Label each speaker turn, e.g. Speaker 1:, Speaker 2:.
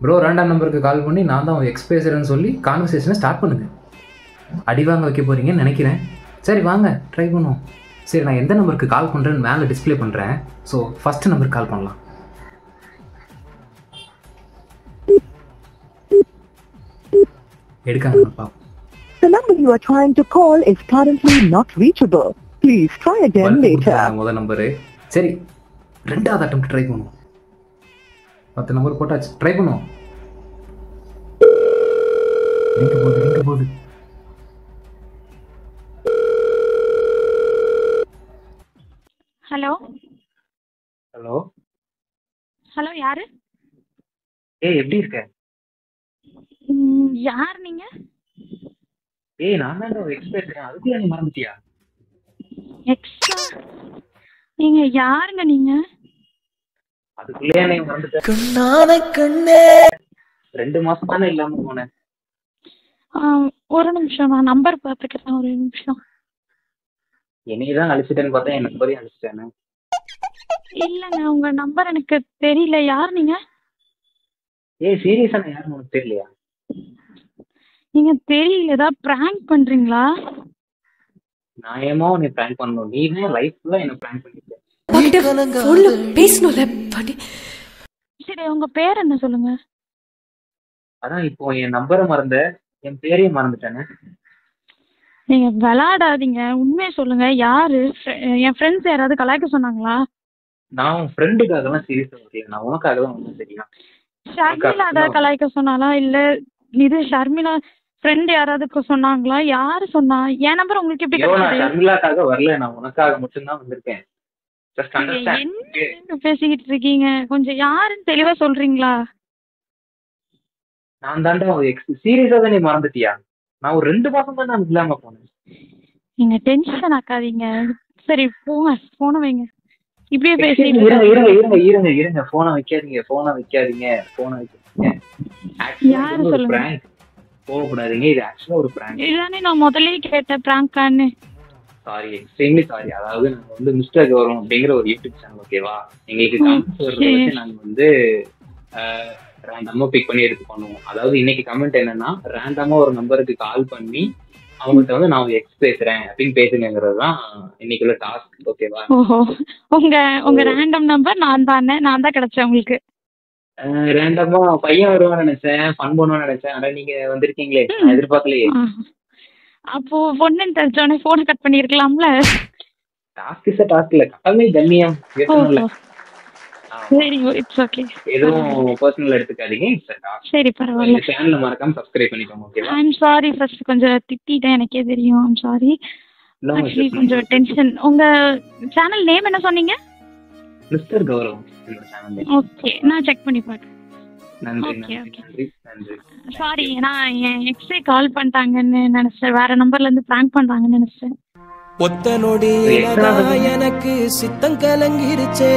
Speaker 1: Bro random நம்பருக்கு கால் பண்ணி நான் தான் உங்கள் எக்ஸ் பேசுகிறேன்னு சொல்லி கான்வர்சேஷனை ஸ்டார்ட் பண்ணுங்கள். அடி வாங்க வைக்க போகிறீங்கன்னு நினைக்கிறேன். சரி வாங்க ட்ரை பண்ணுவோம். சரி நான் எந்த நம்பருக்கு கால் பண்ணுறேன்னு மேலே டிஸ்பிளே பண்ணுறேன். ஸோ ஃபஸ்ட்டு நம்பருக்கு கால் பண்ணலாம். எடுக்காங்க பார்ப்போம்.
Speaker 2: The number you are trying to call is currently not reachable. Please try again later.
Speaker 1: முதல் நம்பரு. சரி ரெண்டாவது அட்டெம்ப்ட் ட்ரை பண்ணுவோம். 10 நம்பர் போட்டாச்சு, ட்ரை பண்ணுவோம். எங்க போகுது
Speaker 3: ஹலோ
Speaker 1: ஹலோ
Speaker 3: ஹலோ யாரு?
Speaker 1: எப்படி இருக்க?
Speaker 3: யார் நீங்க?
Speaker 1: நான் தான் எக்ஸ் பேசுறேன். அதுக்குள்ள நீ மறந்துட்டியா?
Speaker 3: எக்ஸ்ட்ரா நீங்க யாருங்க நீங்க?
Speaker 1: அதுக்குள்ளே நீ மறந்துட்ட. 2 மாசம் தானே இல்லாம போனேன்.
Speaker 3: ஒரு நிமிஷம் நான் நம்பர் பார்த்துக்கிறேன். ஒரு நிமிஷம்.
Speaker 1: என்னையதான் அழிச்சிட்டேன்னு பார்த்தா என் நம்பரையும் அழிச்சிட்டேன்னு.
Speaker 3: இல்லைங்க உங்க நம்பர் எனக்கு தெரியல. யார் நீங்க?
Speaker 1: சீரியஸா நான் யாருன்னு உனக்கு தெரியலையா?
Speaker 3: நீங்க தெரியல, ஏதாவது பிராங்க் பண்றீங்களா?
Speaker 1: நான் ஏமா உன்னை பிராங்க் பண்ணணும்? நீ தான் லைஃப்ல என்ன பிராங்க் பண்ணிருக்க.
Speaker 3: சரி உங்க பேர் என்ன சொல்லுங்க.
Speaker 1: அதான் இப்போ என் நம்பரை மறந்த, என் பேரையும் மறந்துட்டேன்னு.
Speaker 3: நீங்க விளையாடாதீங்க, உண்மையை சொல்லுங்க. யாரு? என் ஃப்ரெண்ட்ஸ் யாராவது கலாய்க்க சொன்னாங்களா?
Speaker 1: நான் உன் ஃப்ரெண்டுக்காகலாம் சீரியஸா இருக்கேன். நான் உனக்காக தான் ஒன்றும் தெரியும்.
Speaker 3: ஷர்மிளா ஏதாவது கலாய்க்க சொன்னாலா? இல்ல இது ஷர்மிளா ஃப்ரெண்ட் யாராவது சொன்னாங்களா? யாரு சொன்னா? என் நம்பர் உங்களுக்கு எப்படி கிடைச்சது?
Speaker 1: ஷர்மிளாக்காக வரல, நான் உனக்காக மட்டும்தான் வந்திருக்கேன்.
Speaker 3: என்ன பேசிக்கிட்டு இருக்கீங்க? கொஞ்சம் யாருன்னு தெளிவா சொல்றீங்களா?
Speaker 1: நான் தாண்டா சீரியஸா தான். நீ மறந்துட்டியா? நான் ஒரு 2 மாசம் தான் நான் இல்லாம போனேன்.
Speaker 3: நீங்க டென்ஷன் ஆக்காதீங்க. சரி போங்க, போன வைங்க. இப்படியே பேசிட்டு
Speaker 1: இருங்க. போனை வைக்காதீங்க.
Speaker 3: யாரு சொல்லுங்க.
Speaker 1: போகக்கூடாதீங்க. இது ஆக்சுவலா ஒரு பிராங்க்.
Speaker 3: இதுதானே நான் முதல்லயே கேட்டேன் பிராங்கான்னு.
Speaker 1: Sorry, extremely sorry. அதாவது நாங்க வந்து மிஸ்டர் கௌரவம் அப்படிங்கிற ஒரு யூடியூப் சேனல், ஓகேவா? எங்களுக்கு கமெண்ட்ஸ் வர்றத வச்சு நாங்க வந்து ரேண்டமா பிக் பண்ணி எடுத்து பண்ணுவோம். அதாவது இன்னைக்கு கமெண்ட் என்னன்னா, ரேண்டமா ஒரு நம்பருக்கு கால் பண்ணி அவங்கள்ட்ட வந்து நான் எக்ஸ் பேசுறேன் அப்படின்னு பேசுங்கிறது தான் இன்னைக்குள்ள டாஸ்க், ஓகேவா?
Speaker 3: ஓஹோ, உங்க ரேண்டம் நம்பர் நான் தான் கிடைச்சேன் உங்களுக்கு.
Speaker 1: ரேண்டமா பையன் வருவான்னு நினைச்சேன், ஃபன் பண்ணுவான்னு நினைச்சேன். ஆனா நீங்க வந்திருக்கீங்களே, நான் எதிர்பார்க்கலையே.
Speaker 3: அப்போ பொண்ணுன்னு தெரிஞ்சோடனே போன் கட் பண்ணிருக்கலாம்ல.
Speaker 1: டாஸ்க் இஸ் டாஸ்க் இல்ல, கடமை கண்ணியம் ஏற்றணும்ல.
Speaker 3: சரி இட்ஸ் ஓகே.
Speaker 1: எதுவும் பர்சனல் எடுத்துக்காதீங்க.
Speaker 3: சரி பரவாயில்ல.
Speaker 1: சேனலை மறக்காம சப்ஸ்கிரைப் பண்ணிக்கோங்க, ஓகேவா?
Speaker 3: ஐ அம் சாரி, ஃபர்ஸ்ட் கொஞ்சம் திட்டிட்டேன், எனக்கே தெரியும். ஐ அம் சாரி. ஆக்சுவலி கொஞ்சம் டென்ஷன். உங்க சேனல் நேம் என்ன சொன்னீங்க?
Speaker 1: மிஸ்டர் கௌரவம் சேனல் நேம்.
Speaker 3: ஓகே, நான் செக் பண்ணி பார்க்கிறேன்.
Speaker 1: நன்றி.
Speaker 3: சாரி, நான் என் எக்ஸே கால் பண்ணிட்டாங்கன்னு நினைச்சேன். வேற நம்பர்ல இருந்து பிராங்க் பண்றாங்கன்னு நினைச்சேன்.
Speaker 4: ஒத்த நொடி எனக்கு சித்தம் கலங்கிருச்சே.